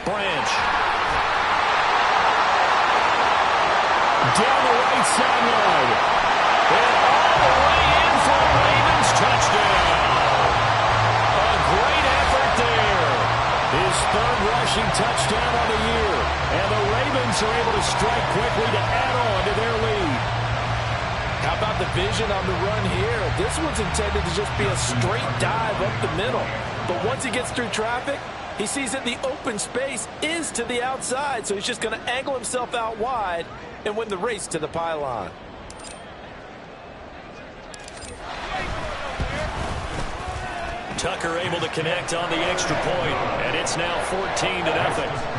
Branch. Down the right sideline. And all the way in for a Ravens touchdown. A great effort there. His third rushing touchdown on the year. And the Ravens are able to strike quickly to add on to their lead. How about the vision on the run here? This one's intended to just be a straight dive up the middle. But once he gets through traffic, he sees that the open space is to the outside, so he's just going to angle himself out wide and win the race to the pylon. Tucker able to connect on the extra point, and it's now 14-0.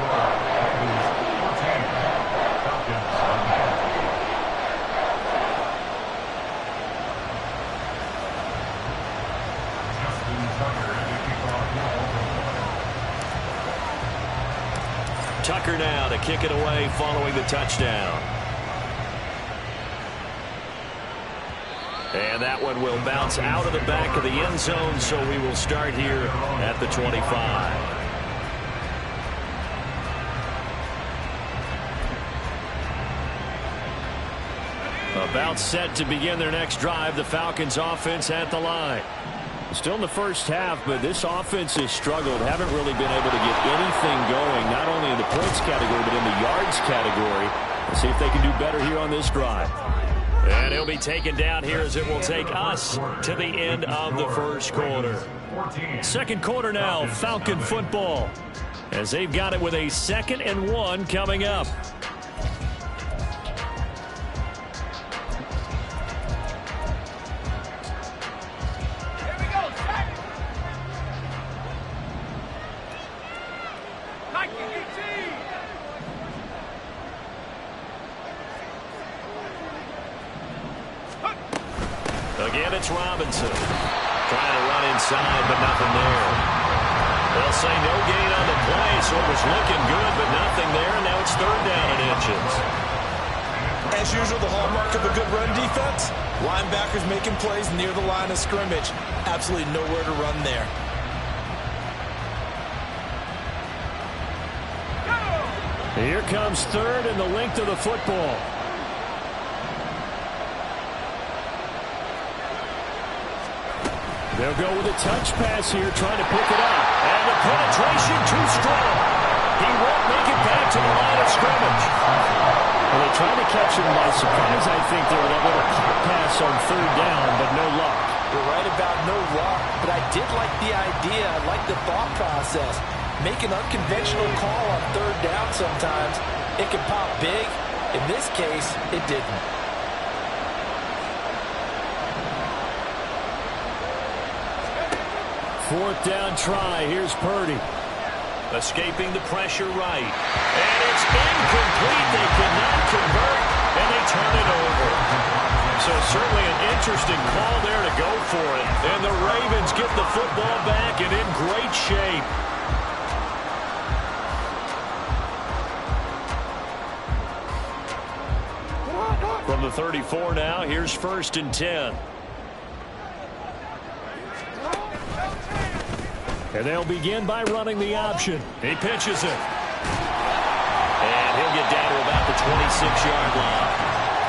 Tucker now to kick it away following the touchdown. And that one will bounce out of the back of the end zone, so we will start here at the 25. About set to begin their next drive, the Falcons offense at the line. Still in the first half, but this offense has struggled. Haven't really been able to get anything going, not only in the points category, but in the yards category. Let's see if they can do better here on this drive. And he'll be taken down here as it will take us to the end of the first quarter. Second quarter now, Falcon football, as they've got it with a 2nd and 1 coming up. Again, it's Robinson. Trying to run inside, but nothing there. They'll say no gain on the play, so it was looking good, but nothing there, and now it's 3rd down and inches. As usual, the hallmark of a good run defense, linebackers making plays near the line of scrimmage. Absolutely nowhere to run there. Here comes 3rd and the length of the football. They'll go with a touch pass here, trying to pick it up. And the penetration too strong. He won't make it back to the line of scrimmage. Well, they tried to catch him by surprise, I think, there with a little pop pass on 3rd down, but no luck. You're right about no luck, but I did like the idea. I like the thought process. Make an unconventional call on 3rd down sometimes. It can pop big. In this case, it didn't. Fourth down try. Here's Purdy. Escaping the pressure right. And it's incomplete. They cannot convert, and they turn it over. So certainly an interesting call there to go for it. And the Ravens get the football back and in great shape. From the 34 now, here's 1st and 10. And they'll begin by running the option. He pitches it. And he'll get down to about the 26-yard line.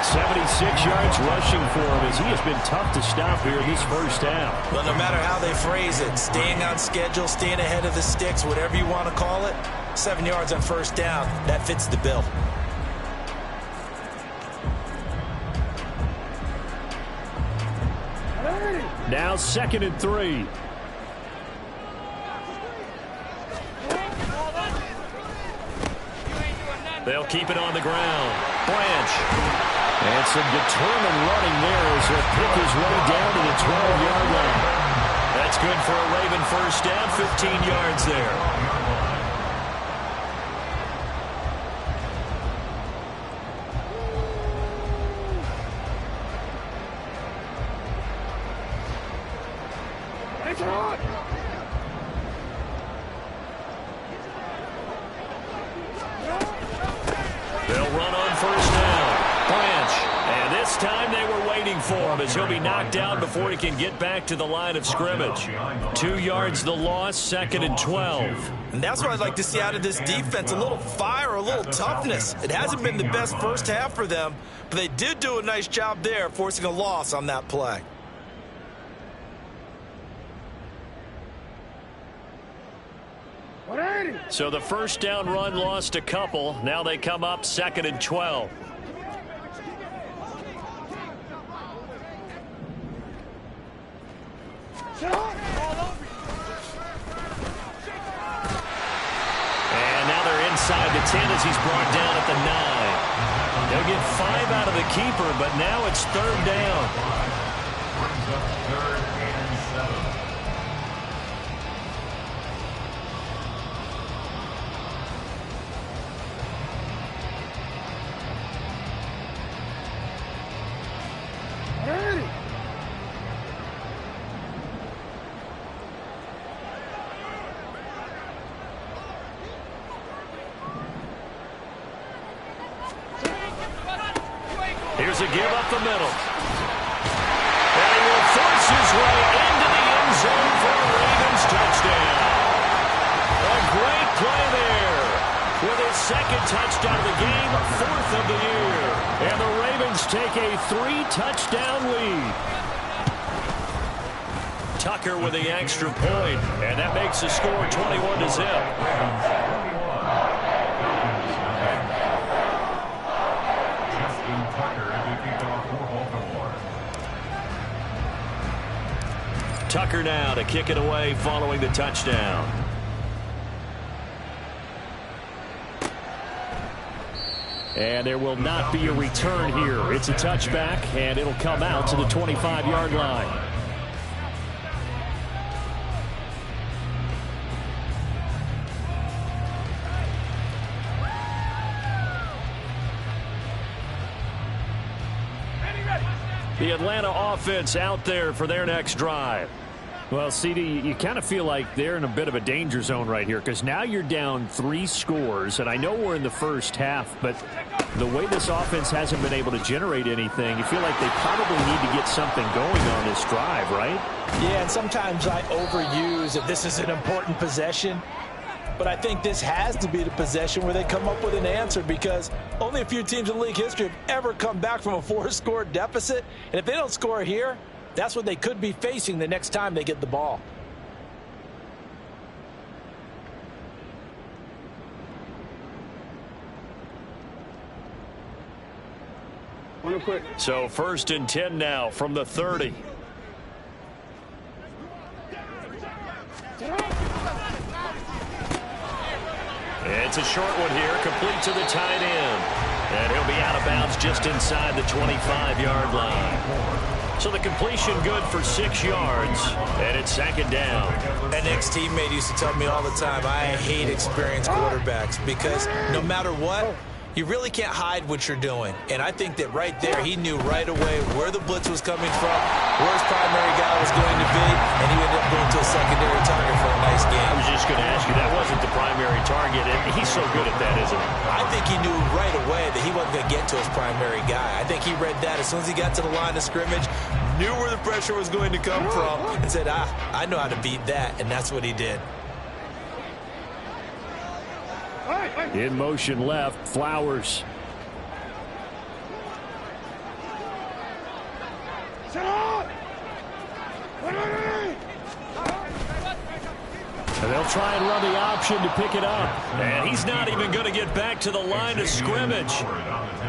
76 yards rushing for him, as he has been tough to stop here this first half. Well, no matter how they phrase it, staying on schedule, staying ahead of the sticks, whatever you want to call it, 7 yards on 1st down, that fits the bill. Now 2nd and 3. They'll keep it on the ground. Branch. And some determined running there as he'll pick his way down to the 12-yard line. That's good for a Raven first down, 15 yards there. for him as he'll be knocked down before he can get back to the line of scrimmage. 2 yards the loss, 2nd and 12. And that's what I'd like to see out of this defense, a little fire, a little toughness. It hasn't been the best first half for them, but they did do a nice job there, forcing a loss on that play. So the first down run lost a couple. Now they come up 2nd and 12. And now they're inside the 10 as he's brought down at the 9. They'll get 5 out of the keeper, but now it's 3rd down. Third and 7. Here's a give up the middle. And he will force his way into the end zone for a Ravens touchdown. A great play there. With his 2nd touchdown of the game, 4th of the year. And the Ravens take a 3-touchdown lead. Tucker with the extra point, and that makes the score 21-0. Tucker now to kick it away following the touchdown. And there will not be a return here. It's a touchback, and it'll come out to the 25-yard line. The Atlanta offense out there for their next drive. Well, CD, you kind of feel like they're in a bit of a danger zone right here because now you're down 3 scores, and I know we're in the first half, but the way this offense hasn't been able to generate anything, you feel like they probably need to get something going on this drive, right? Yeah, and sometimes I overuse that this is an important possession. But I think this has to be the possession where they come up with an answer because only a few teams in league history have ever come back from a 4-score deficit. And if they don't score here, that's what they could be facing the next time they get the ball. So 1st and 10 now from the 30. It's a short one here, complete to the tight end. And he'll be out of bounds just inside the 25-yard line. So the completion good for 6 yards, and it's 2nd down. An ex-teammate used to tell me all the time, I hate experienced quarterbacks because no matter what, you really can't hide what you're doing. And I think that right there, he knew right away where the blitz was coming from, where his primary guy was going to be, and he ended up going to a secondary target for a nice game. I was just going to ask you, that wasn't the primary target, and he's so good at that, isn't he? I think he knew right away that he wasn't going to get to his primary guy. I think he read that as soon as he got to the line of scrimmage, knew where the pressure was going to come from, and said, I know how to beat that, and that's what he did. In motion left, Flowers. And they'll try and run the option to pick it up. And he's not even going to get back to the line of scrimmage.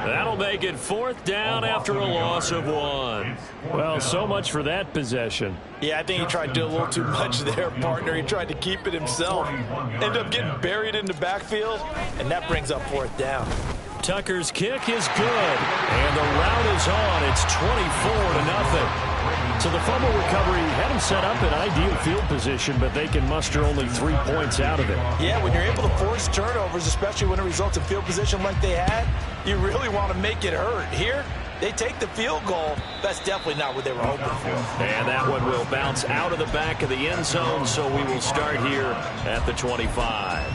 That'll make it 4th down after a loss of 1. Well, so much for that possession. Yeah, I think he tried to do a little too much there, partner. He tried to keep it himself. Ended up getting buried in the backfield, and that brings up 4th down. Tucker's kick is good, and the route is on. It's 24-0. So the fumble recovery had him set up in ideal field position, but they can muster only 3 points out of it. Yeah, when you're able to force turnovers, especially when it results in field position like they had, you really want to make it hurt. Here, they take the field goal. That's definitely not what they were hoping for. And that one will bounce out of the back of the end zone, so we will start here at the 25.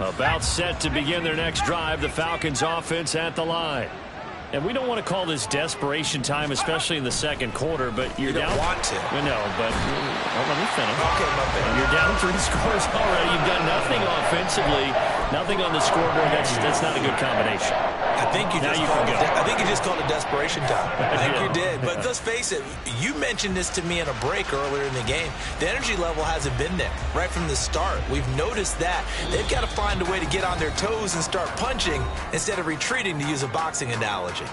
About set to begin their next drive, the Falcons offense at the line. And we don't want to call this desperation time, especially in the second quarter, but you're down. You don't want to. No, but let me finish. Okay, my bad. You're down 3 scores already. You've done nothing offensively, nothing on the scoreboard. That's not a good combination. I think you just called it desperation time. I think you did. But let's face it, you mentioned this to me in a break earlier in the game. The energy level hasn't been there right from the start. We've noticed that. They've got to find a way to get on their toes and start punching instead of retreating, to use a boxing analogy.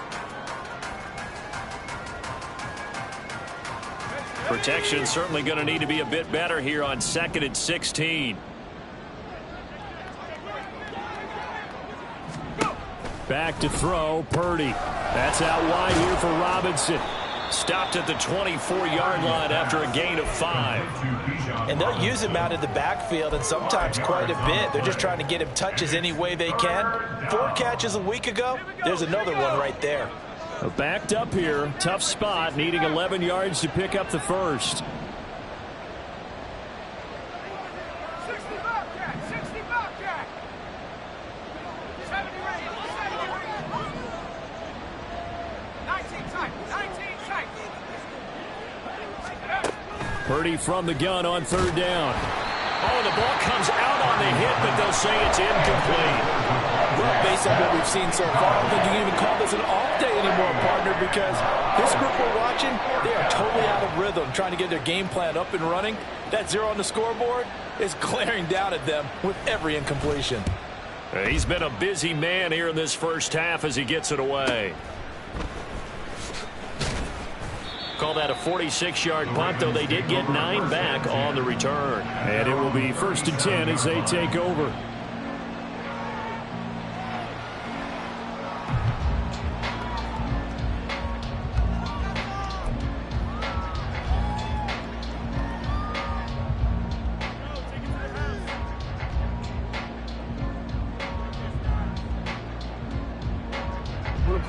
Protection certainly going to need to be a bit better here on 2nd and 16. Back to throw, Purdy. That's out wide here for Robinson. Stopped at the 24-yard line after a gain of 5. And they'll use him out of the backfield, and sometimes quite a bit. They're just trying to get him touches any way they can. 4 catches a week ago. There's another one right there. Backed up here. Tough spot, needing 11 yards to pick up the first. Purdy from the gun on 3rd down. Oh, the ball comes out on the hit, but they'll say it's incomplete. Well, based on what we've seen so far, I don't think you can even call this an off day anymore, partner, because this group we're watching, they are totally out of rhythm, trying to get their game plan up and running. That 0 on the scoreboard is glaring down at them with every incompletion. He's been a busy man here in this first half as he gets it away. Call that a 46-yard punt, though they did get 9 back on the return. And it will be 1st and 10 as they take over.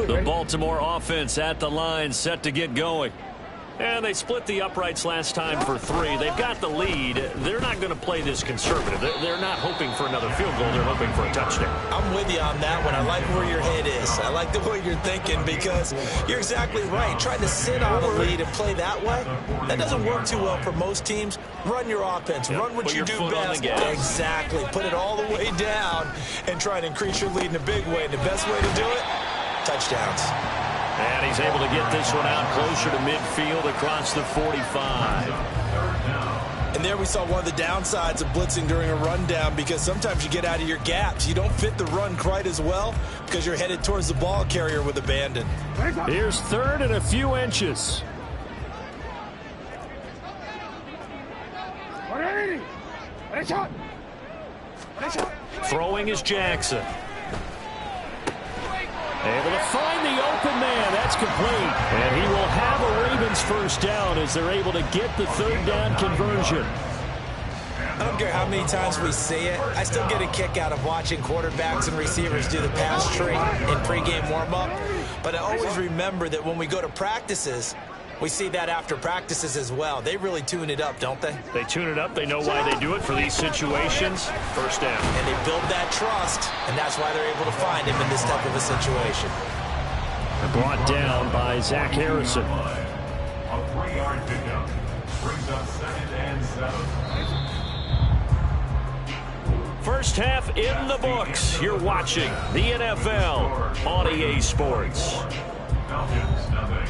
The Baltimore offense at the line, set to get going. And they split the uprights last time for 3. They've got the lead. They're not going to play this conservative. They're not hoping for another field goal. They're hoping for a touchdown. I'm with you on that one. I like where your head is. I like the way you're thinking, because you're exactly right. Trying to sit on a lead and play that way, that doesn't work too well for most teams. Run your offense. Run what you do best. Exactly. Put it all the way down and try and increase your lead in a big way. And the best way to do it, touchdowns. And he's able to get this one out closer to midfield across the 45. And there we saw one of the downsides of blitzing during a rundown, because sometimes you get out of your gaps. You don't fit the run quite as well because you're headed towards the ball carrier with abandon. Here's 3rd and a few inches. Throwing is Jackson. Able to find the open man. That's complete. And he will have a Ravens first down as they're able to get the 3rd down conversion. I don't care how many times we see it. I still get a kick out of watching quarterbacks and receivers do the pass tree in pregame warm-up. But I always remember that when we go to practices, we see that after practices as well. They really tune it up, don't they? They tune it up. They know why they do it for these situations. First down. And they build that trust, and that's why they're able to find him in this type of a situation. Brought down by Zach Harrison. A 3-yard pickup brings up 2nd and 7. First half in the books. You're watching the NFL on EA Sports. Falcons, nothing.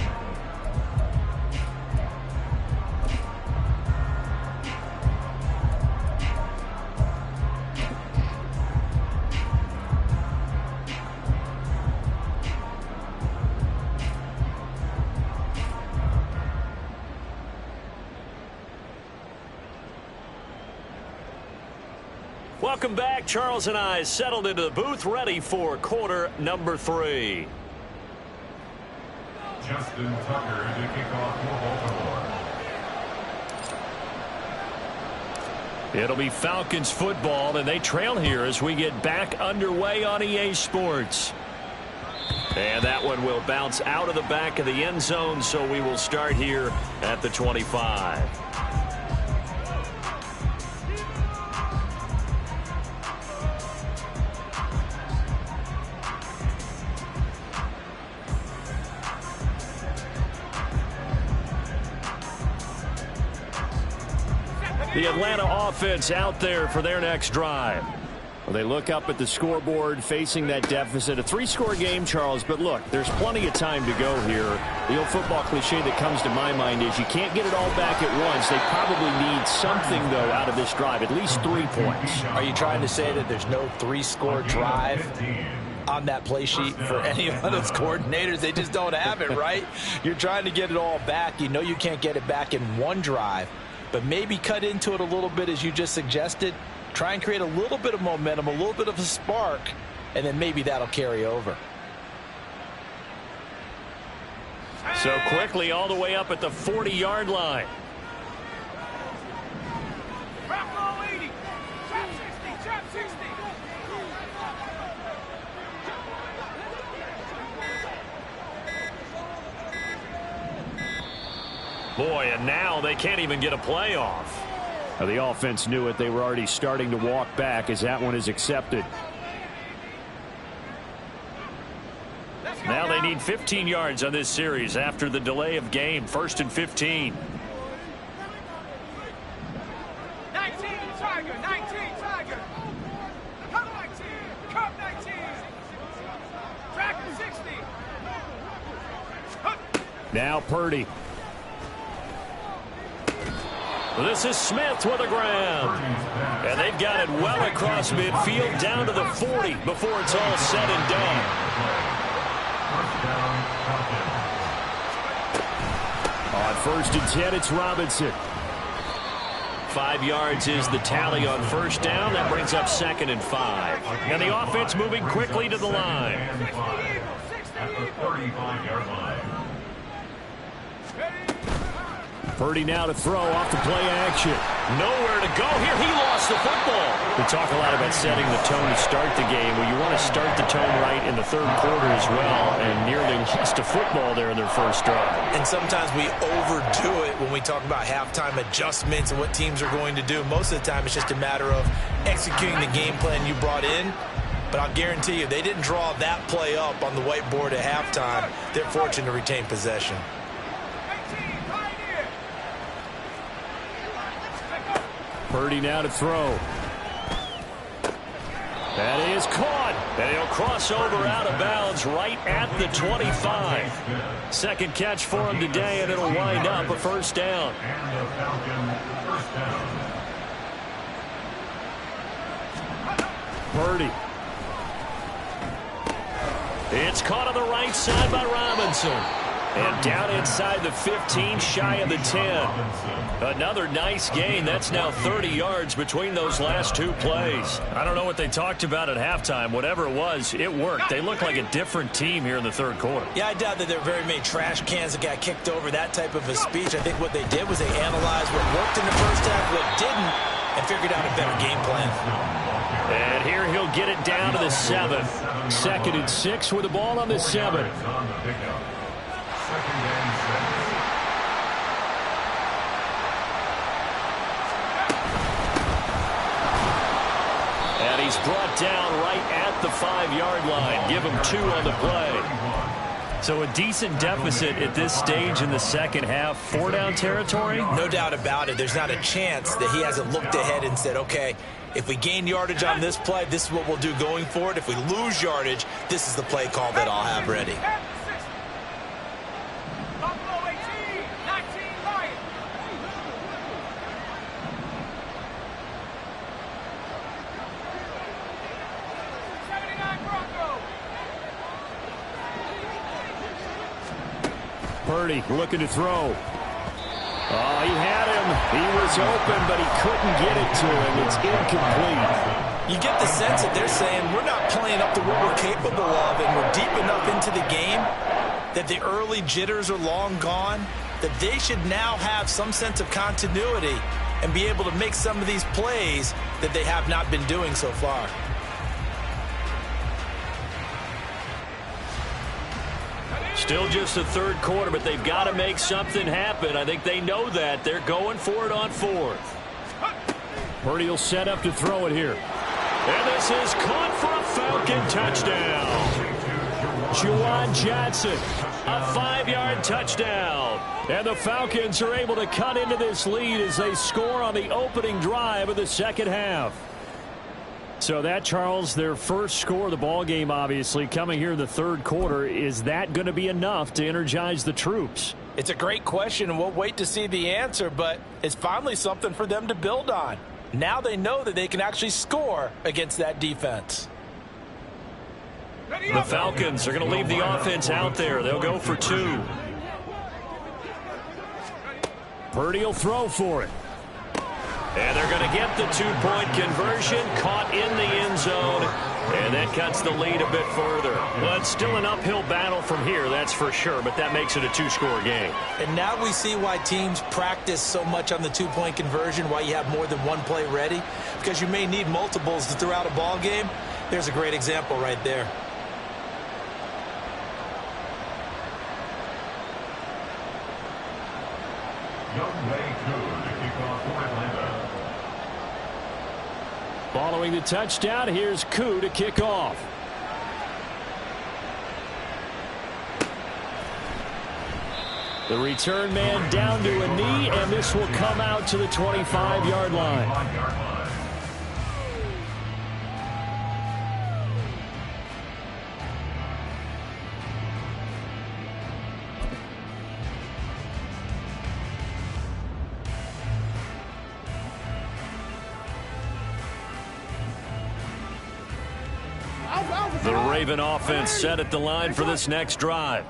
Welcome back. Charles and I settled into the booth, ready for quarter number 3. Justin Tucker to kick off for Baltimore. It'll be Falcons football, and they trail here as we get back underway on EA Sports. And that one will bounce out of the back of the end zone, so we will start here at the 25. The Atlanta offense out there for their next drive. Well, they look up at the scoreboard facing that deficit. A 3-score game, Charles, but look, there's plenty of time to go here. The old football cliche that comes to my mind is you can't get it all back at once. They probably need something, though, out of this drive, at least 3 points. Are you trying to say that there's no 3-score drive on that play sheet for any of those coordinators? They just don't have it, right? You're trying to get it all back. You know you can't get it back in one drive, but maybe cut into it a little bit as you just suggested. Try and create a little bit of momentum, a little bit of a spark, and then maybe that'll carry over. So quickly all the way up at the 40-yard line. Boy, and now they can't even get a play off. Now, the offense knew it. They were already starting to walk back as that one is accepted. Now they need 15 yards on this series after the delay of game. 1st and 15. 19, Tiger, 19, Tiger. Come 19, come 19. Track 60. Now Purdy. This is Smith with the ground. And they've got it well across midfield down to the 40 before it's all said and done. On 1st and 10, it's Robinson. 5 yards is the tally on 1st down. That brings up 2nd and 5. And the offense moving quickly to the line. At the 35-yard line. Purdy now to throw off the play action. Nowhere to go here. He lost the football. We talk a lot about setting the tone to start the game. Well, you want to start the tone right in the 3rd quarter as well, and nearly lost a football there in their first drive. And sometimes we overdo it when we talk about halftime adjustments and what teams are going to do. Most of the time, it's just a matter of executing the game plan you brought in. But I'll guarantee you, they didn't draw that play up on the whiteboard at halftime. They're fortunate to retain possession. Purdy now to throw. That is caught. And he'll cross over out of bounds right at the 25. 2nd catch for him today, and it'll wind up a 1st down. And the Falcons, 1st down. Purdy. It's caught on the right side by Robinson. And down inside the 15, shy of the 10. Another nice gain. That's now 30 yards between those last 2 plays. I don't know what they talked about at halftime. Whatever it was, it worked. They look like a different team here in the 3rd quarter. Yeah, I doubt that there are very many trash cans that got kicked over, that type of a speech. I think what they did was they analyzed what worked in the first half, what didn't, and figured out a better game plan. And here he'll get it down to the 7. 2nd and 6 with the ball on the 7. And he's brought down right at the 5-yard line. Give him 2 on the play. So a decent deficit at this stage in the 2nd half. 4-down territory? No doubt about it. There's not a chance that he hasn't looked ahead and said, okay, if we gain yardage on this play, this is what we'll do going forward. If we lose yardage, this is the play call that I'll have ready. Purdy looking to throw. Oh, he had him. He was open, but he couldn't get it to him. It's incomplete. You get the sense that they're saying we're not playing up to what we're capable of, and we're deep enough into the game that the early jitters are long gone, that they should now have some sense of continuity and be able to make some of these plays that they have not been doing so far. Still just the 3rd quarter, but they've got to make something happen. I think they know that. They're going for it on 4th. Purdy will set up to throw it here. And this is caught for a Falcon touchdown. Juwan Johnson, a 5-yard touchdown. And the Falcons are able to cut into this lead as they score on the opening drive of the second half. So that, Charles, their first score of the ball game, obviously, coming here in the third quarter. Is that going to be enough to energize the troops? It's a great question, and we'll wait to see the answer, but it's finally something for them to build on. Now they know that they can actually score against that defense. The Falcons are going to leave the offense out there. They'll go for 2. Purdy will throw for it. And they're going to get the 2-point conversion, caught in the end zone, and that cuts the lead a bit further. Well, it's still an uphill battle from here, that's for sure, but that makes it a 2-score game. And now we see why teams practice so much on the 2-point conversion, why you have more than one play ready, because you may need multiples to throw out a ball game. There's a great example right there. Following the touchdown, here's Koo to kick off. The return man down to a knee, and this will come out to the 25-yard line. The Raven offense set at the line for this next drive.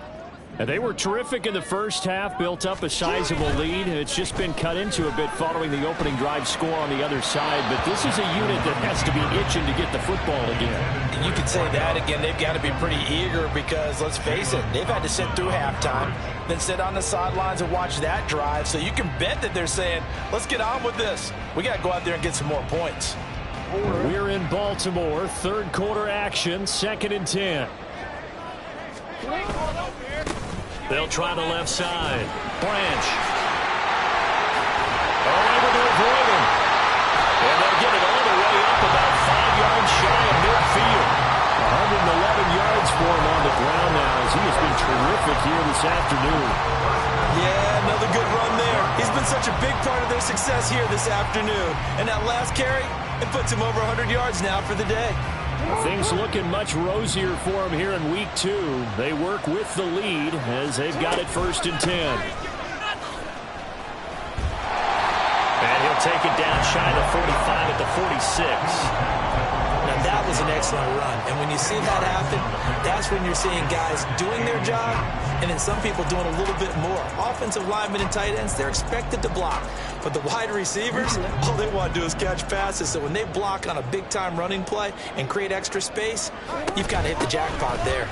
And they were terrific in the first half, built up a sizable lead. It's just been cut into a bit following the opening drive score on the other side. But this is a unit that has to be itching to get the football again. And you could say that again. They've got to be pretty eager because, let's face it, they've had to sit through halftime, then sit on the sidelines and watch that drive. So you can bet that they're saying, let's get on with this. We got to go out there and get some more points. We're in Baltimore, third quarter action, 2nd and 10. They'll try the left side. Branch. Able to avoid him. And they'll get it all the way up about 5 yards shy of midfield. 111 yards for him on the ground now as he has been terrific here this afternoon. Yeah, another good run there. He's been such a big part of their success here this afternoon. And that last carry, it puts him over 100 yards now for the day. Things looking much rosier for him here in week 2. They work with the lead as they've got it 1st and 10. And he'll take it down shy of the 45 at the 46. Now that was an excellent run. And when you see that happen, that's when you're seeing guys doing their job and then some people doing a little bit more. Offensive linemen and tight ends, they're expected to block. But the wide receivers, all they want to do is catch passes. So when they block on a big-time running play and create extra space, you've got to hit the jackpot there.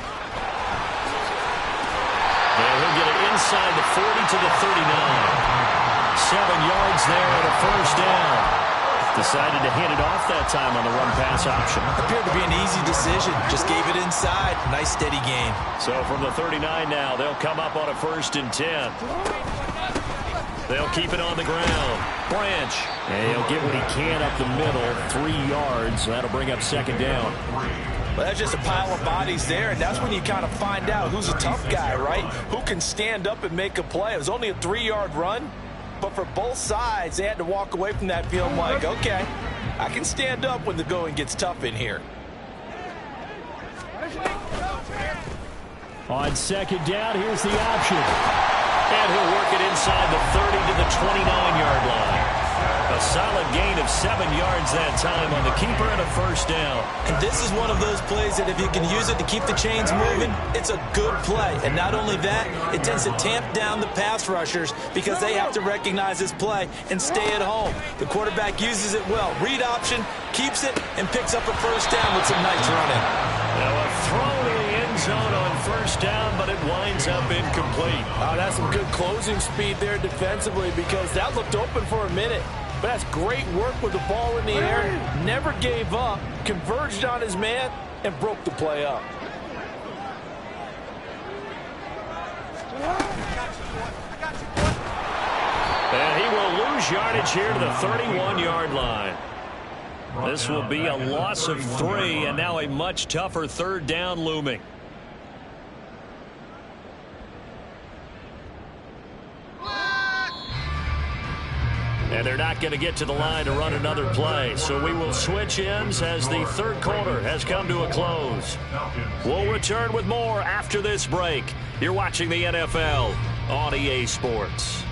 And he'll get it inside the 40 to the 39. 7 yards there and a 1st down. Decided to hand it off that time on the run-pass option. Appeared to be an easy decision. Just gave it inside. Nice, steady gain. So from the 39 now, they'll come up on a 1st and 10. They'll keep it on the ground. Branch. And he'll get what he can up the middle. 3 yards. That'll bring up 2nd down. Well, that's just a pile of bodies there, and that's when you kind of find out who's a tough guy, right? Who can stand up and make a play. It was only a 3-yard run. But for both sides, they had to walk away from that feeling like, okay, I can stand up when the going gets tough in here. On 2nd down, here's the option. And he'll work it inside the 30 to the 29-yard line. A solid gain of 7 yards that time on the keeper and a 1st down. And this is one of those plays that if you can use it to keep the chains moving, it's a good play. And not only that, it tends to tamp down the pass rushers because they have to recognize this play and stay at home. The quarterback uses it well. Read option, keeps it, and picks up a 1st down with some nice running. Now a throw to the end zone on 1st down, but it winds up incomplete. Oh, that's some good closing speed there defensively because that looked open for a minute. But that's great work with the ball in the air. Never gave up, converged on his man, and broke the play up. And he will lose yardage here to the 31-yard line. This will be a loss of 3, and now a much tougher 3rd down looming. And they're not going to get to the line to run another play. So we will switch ends as the third quarter has come to a close. We'll return with more after this break. You're watching the NFL on EA Sports.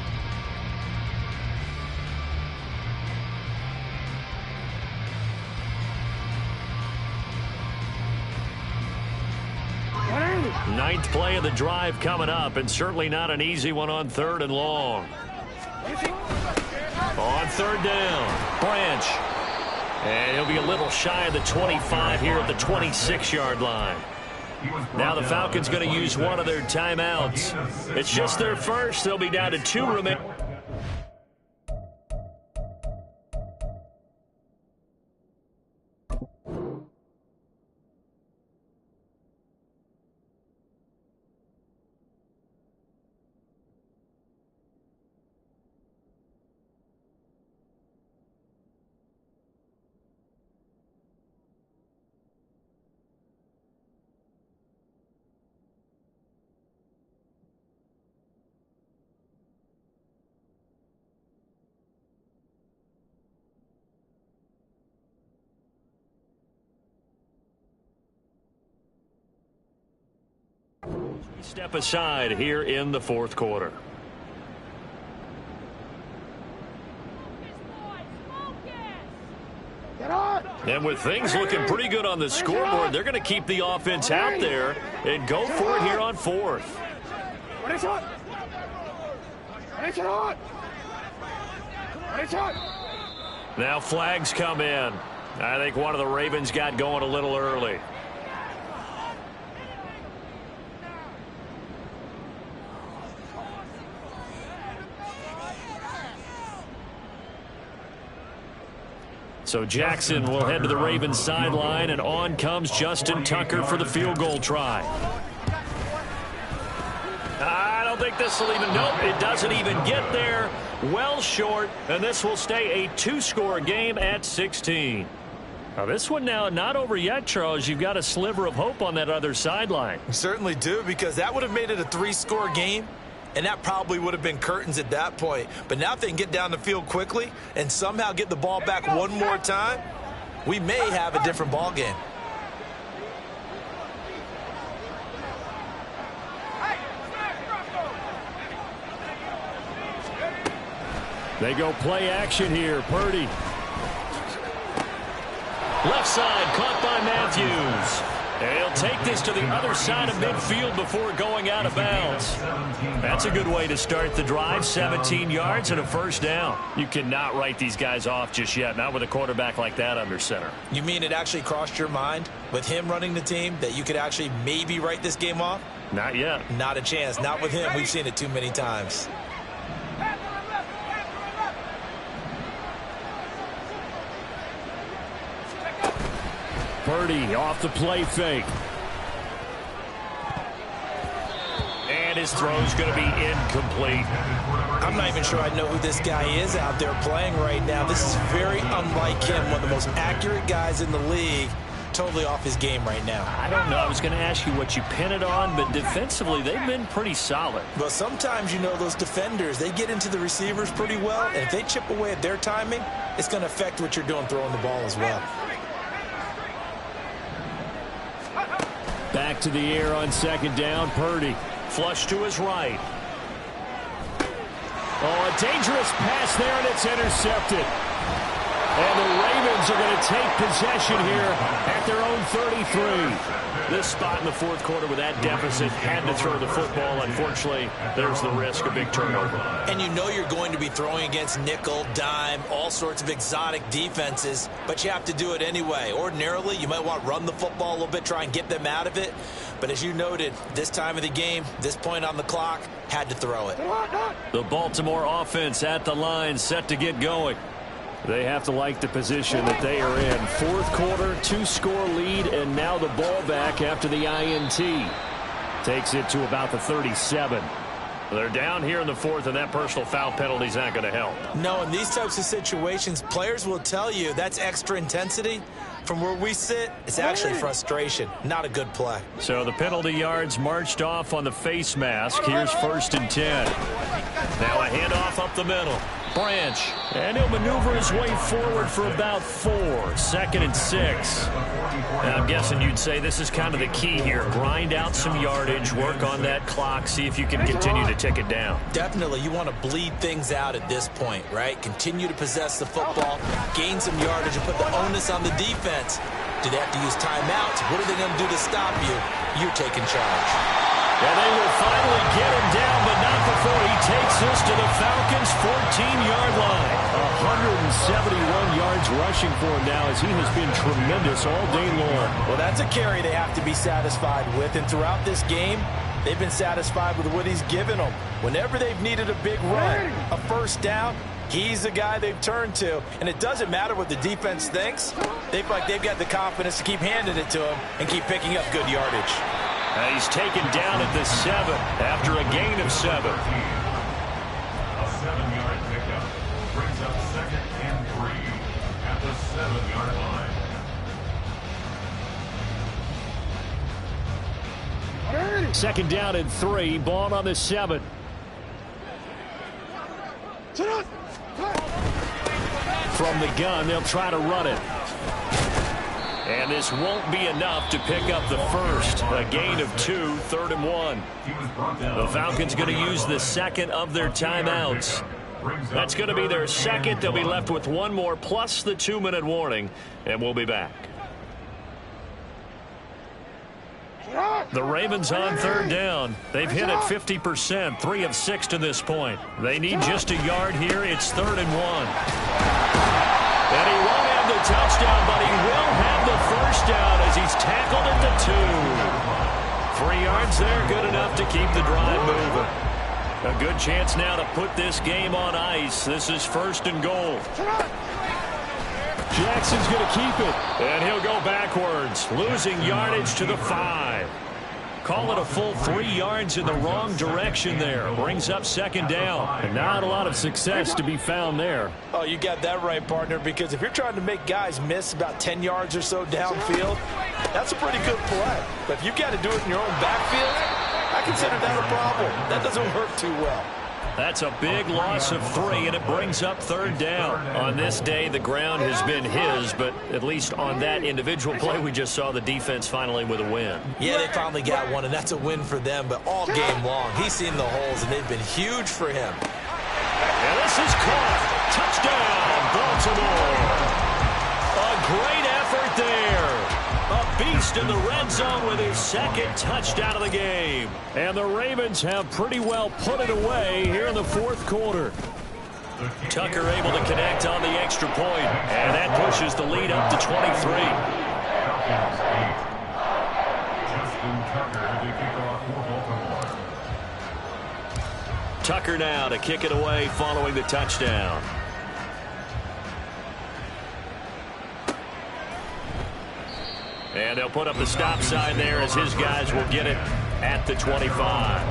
Ninth play of the drive coming up, and certainly not an easy one on 3rd and long. On 3rd down, Branch. And he'll be a little shy of the 25 here at the 26-yard line. Now the Falcons going to use one of their timeouts. It's just their first. They'll be down to 2 remaining. Step aside here in the 4th quarter. And with things looking pretty good on the scoreboard, they're going to keep the offense out there and go for it here on 4th. Now flags come in. I think one of the Ravens got going a little early. So Jackson will head to the Ravens sideline, and on comes Justin Tucker for the field goal try. I don't think this will even, nope, it doesn't even get there. Well short, and this will stay a 2-score game at 16. Now this one now not over yet, Charles. You've got a sliver of hope on that other sideline. We certainly do, because that would have made it a 3-score game. And that probably would have been curtains at that point. But now if they can get down the field quickly and somehow get the ball back one more time, we may have a different ball game. They go play action here. Purdy. Left side caught by Matthews. And he'll take this to the other side of midfield before going out of bounds. That's a good way to start the drive. 17 yards and a 1st down. You cannot write these guys off just yet, not with a quarterback like that under center. You mean it actually crossed your mind with him running the team that you could actually maybe write this game off? Not yet. Not a chance. Not with him. We've seen it too many times. Purdy off the play fake. And his throw's going to be incomplete. I'm not even sure I know who this guy is out there playing right now. This is very unlike him, one of the most accurate guys in the league. Totally off his game right now. I don't know. I was going to ask you what you pin it on, but defensively, they've been pretty solid. But sometimes, you know, those defenders, they get into the receivers pretty well, and if they chip away at their timing, it's going to affect what you're doing throwing the ball as well. Back to the air on 2nd down. Purdy. Flush to his right. Oh, a dangerous pass there, and it's intercepted. And the Ravens are going to take possession here at their own 33. This spot in the 4th quarter with that deficit, had to throw the football. Unfortunately, there's the risk of big turnover. And you know you're going to be throwing against nickel, dime, all sorts of exotic defenses, but you have to do it anyway. Ordinarily, you might want to run the football a little bit, try and get them out of it. But as you noted, this time of the game, this point on the clock, had to throw it. The Baltimore offense at the line, set to get going. They have to like the position that they are in. 4th quarter, 2-score lead, and now the ball back after the INT. Takes it to about the 37. They're down here in the 4th, and that personal foul penalty is not going to help. No, in these types of situations, players will tell you that's extra intensity. From where we sit, it's actually frustration. Not a good play. So the penalty yards marched off on the face mask. Here's 1st and 10. Now a handoff up the middle. Branch. And he'll maneuver his way forward for about 4. 2nd and 6. I'm guessing you'd say this is kind of the key here. Grind out some yardage, work on that clock, see if you can continue to tick it down. Definitely, you want to bleed things out at this point, right? Continue to possess the football, gain some yardage, and put the onus on the defense. Do they have to use timeouts? What are they going to do to stop you? You're taking charge. And they will finally get him down, but not before he takes this to the Falcons' 14-yard line. 171 yards rushing for him now as he has been tremendous all day long. Well, that's a carry they have to be satisfied with, and throughout this game, they've been satisfied with what he's given them. Whenever they've needed a big run, a first down, he's the guy they've turned to. And it doesn't matter what the defense thinks. They feel like they've got the confidence to keep handing it to him and keep picking up good yardage. He's taken down at the 7 after a gain of 7. A 7-yard pickup brings up 2nd and 3 at the 7-yard line. 2nd down and 3. Ball on the 7. From the gun, they'll try to run it. And this won't be enough to pick up the first. A gain of 2, 3rd and 1. The Falcons going to use the 2nd of their timeouts. That's going to be their 2nd. They'll be left with 1 more plus the 2-minute warning, and we'll be back. The Ravens on 3rd down. They've hit it 50%, 3 of 6 to this point. They need just a yard here. It's 3rd and 1. And he won't have the touchdown, but he will have the first down as he's tackled at the 2. 3 yards there, good enough to keep the drive moving. A good chance now to put this game on ice. This is 1st and goal. Jackson's going to keep it, and he'll go backwards, losing yardage to the 5. Call it a full 3 yards in the wrong direction there. Brings up 2nd down. And not a lot of success to be found there. Oh, you got that right, partner, because if you're trying to make guys miss about 10 yards or so downfield, that's a pretty good play. But if you've got to do it in your own backfield, I consider that a problem. That doesn't work too well. That's a big loss of 3, and it brings up 3rd down. On this day, the ground has been his, but at least on that individual play, we just saw the defense finally with a win. Yeah, they finally got one, and that's a win for them, but all game long, he's seen the holes, and they've been huge for him. And this is caught. Touchdown, Baltimore. A great effort there. A beast in the red zone with his 2nd touchdown of the game. And the Ravens have pretty well put it away here in the 4th quarter. Tucker able to connect on the extra point, and that pushes the lead up to 23. Tucker now to kick it away following the touchdown. And they'll put up the stop sign there as his guys will get it at the 25.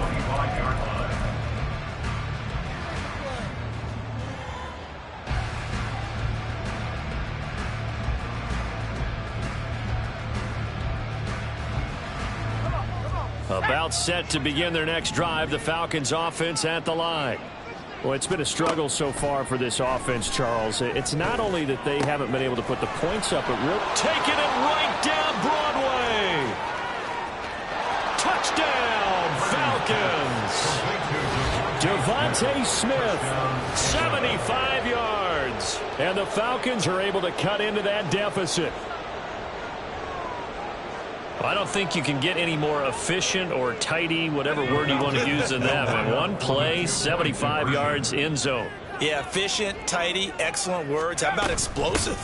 About set to begin their next drive, the Falcons offense at the line. Well, it's been a struggle so far for this offense, Charles. It's not only that they haven't been able to put the points up, but really taking it right down Broadway. Touchdown, Falcons. Devontae Smith, 75 yards. And the Falcons are able to cut into that deficit. I don't think you can get any more efficient or tidy, whatever word you want to use in that. And one play, 75 yards in zone. Yeah, efficient, tidy, excellent words. How about explosive?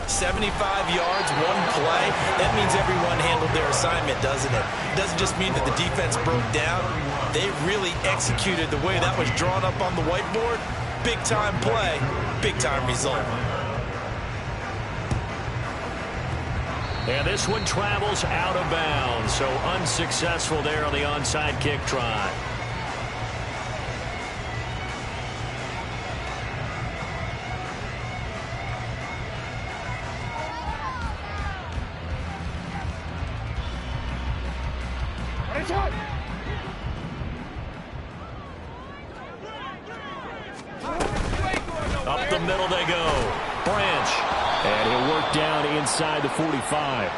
75 yards, one play. That means everyone handled their assignment, doesn't it? It doesn't just mean that the defense broke down. They really executed the way that was drawn up on the whiteboard. Big-time play, big-time result. And this one travels out of bounds, so unsuccessful there on the onside kick try. Up the middle they go. Branch. And he'll work down inside the 45.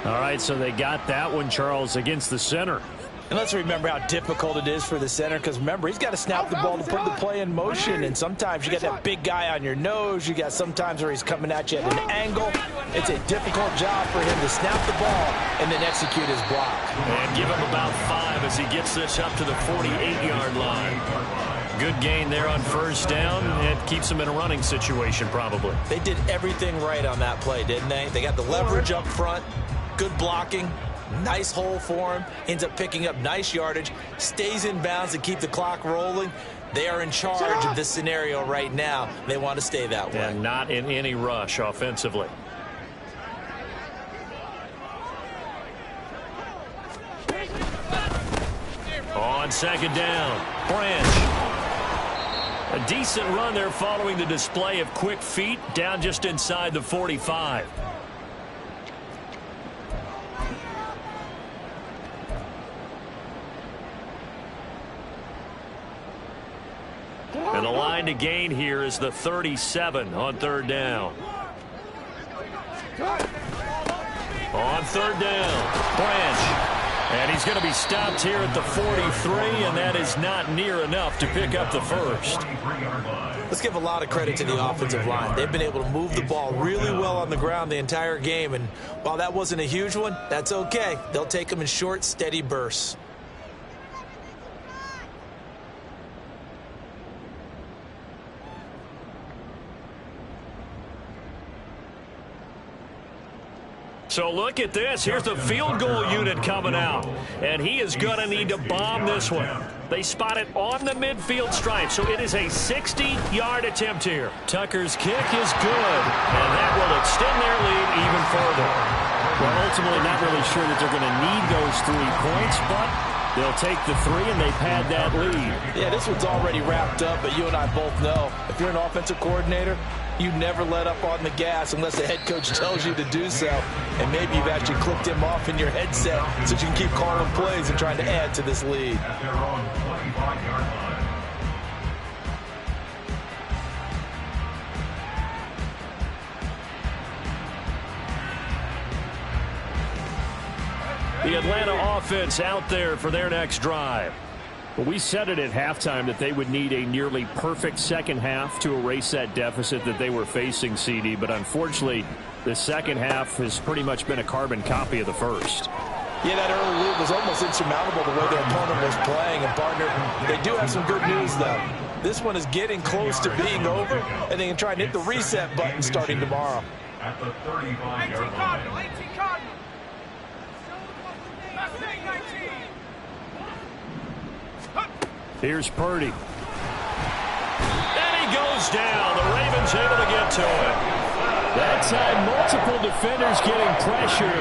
All right, so they got that one, Charles, against the center. And let's remember how difficult it is for the center, because remember, he's got to snap the ball to put the play in motion, and sometimes you got that big guy on your nose. You got sometimes where he's coming at you at an angle. It's a difficult job for him to snap the ball and then execute his block. And give him about 5 as he gets this up to the 48-yard line. Good gain there on first down. It keeps him in a running situation probably. They did everything right on that play, didn't they? They got the leverage up front, good blocking. Nice hole for him. Ends up picking up nice yardage. Stays in bounds to keep the clock rolling. They are in charge of this scenario right now. They want to stay that way. And not in any rush offensively. On second down, Branch. A decent run there following the display of quick feet down just inside the 45. And the line to gain here is the 37 on third down. On third down, Branch. And he's going to be stopped here at the 43, and that is not near enough to pick up the first. Let's give a lot of credit to the offensive line. They've been able to move the ball really well on the ground the entire game, and while that wasn't a huge one, that's okay. They'll take them in short, steady bursts. So look at this. Here's the field goal unit coming out. And he is going to need to bomb this one. They spot it on the midfield stripe, so it is a 60-yard attempt here. Tucker's kick is good, and that will extend their lead even further. Well, ultimately not really sure that they're going to need those 3 points, but they'll take the 3, and they've had that lead. Yeah, this one's already wrapped up, but you and I both know if you're an offensive coordinator, you never let up on the gas unless the head coach tells you to do so. And maybe you've actually clicked him off in your headset so you can keep calling plays and trying to add to this lead. At their own 25-yard line. The Atlanta offense out there for their next drive. Well, we said it at halftime that they would need a nearly perfect second half to erase that deficit that they were facing, CD. But unfortunately, the second half has pretty much been a carbon copy of the first. Yeah, that early lead was almost insurmountable the way their opponent was playing. And, partner, they do have some good news, though. This one is getting close to being over, and they can try and hit the reset button starting tomorrow. At the 35-yard line. 18 Cardinal. Last thing, 19. Here's Purdy. And he goes down. The Ravens able to get to him. That time, multiple defenders getting pressure,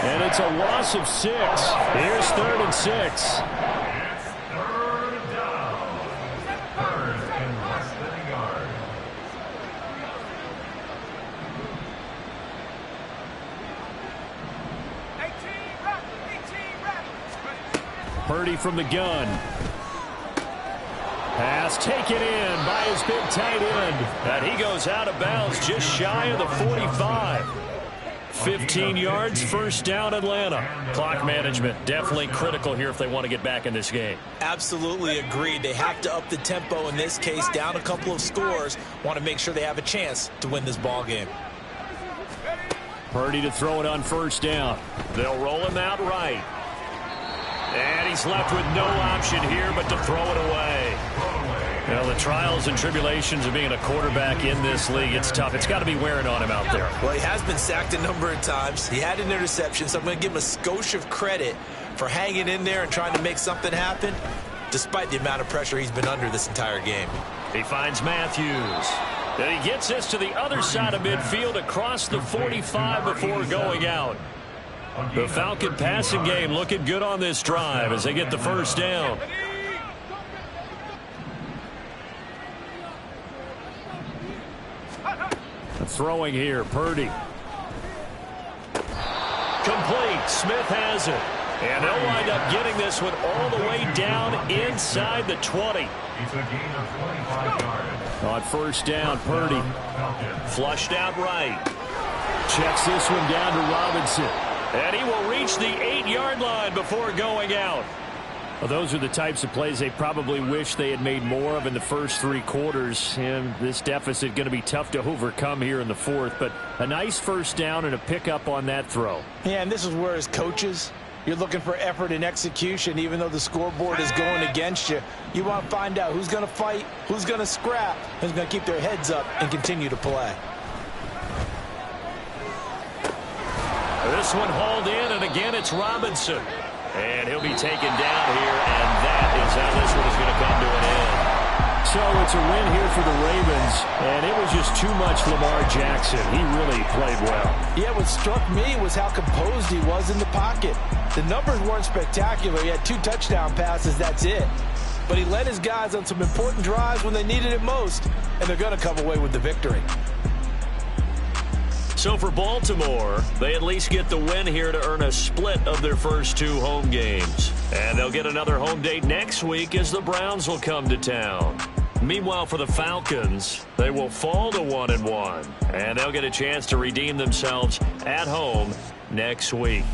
and it's a loss of 6. Here's 3rd and 6. It's third down. Third and less than a yard. Purdy from the gun. Pass taken in by his big tight end. And he goes out of bounds just shy of the 45. 15 yards, first down Atlanta. Clock management definitely critical here if they want to get back in this game. Absolutely agreed. They have to up the tempo in this case, down a couple of scores. Want to make sure they have a chance to win this ball game. Purdy to throw it on first down. They'll roll him out right. And he's left with no option here but to throw it away. Well, the trials and tribulations of being a quarterback in this league, it's tough. It's got to be wearing on him out there. Well, he has been sacked a number of times. He had an interception, so I'm going to give him a skosh of credit for hanging in there and trying to make something happen, despite the amount of pressure he's been under this entire game. He finds Matthews. And he gets this to the other side of midfield across the 45 before going out. The Falcon passing game looking good on this drive as they get the first down. Throwing here, Purdy. Complete. Smith has it. And they'll wind up getting this one all the way down inside the 20. It's a gain of 25 yards. On first down, Purdy. Flushed out right. Checks this one down to Robinson. And he will reach the 8-yard line before going out. Well, those are the types of plays they probably wish they had made more of in the first 3 quarters. And this deficit going to be tough to overcome here in the fourth. But a nice first down and a pickup on that throw. Yeah, and this is where as coaches, you're looking for effort and execution. Even though the scoreboard is going against you, you want to find out who's going to fight, who's going to scrap, who's going to keep their heads up and continue to play. This one hauled in, and again it's Robinson. And he'll be taken down here, and that is how this one is going to come to an end. So it's a win here for the Ravens, and it was just too much Lamar Jackson. He really played well. Yeah, what struck me was how composed he was in the pocket. The numbers weren't spectacular. He had 2 touchdown passes, that's it. But he led his guys on some important drives when they needed it most, and they're going to come away with the victory. So for Baltimore, they at least get the win here to earn a split of their first 2 home games. And they'll get another home date next week as the Browns will come to town. Meanwhile, for the Falcons, they will fall to 1-1. And they'll get a chance to redeem themselves at home next week.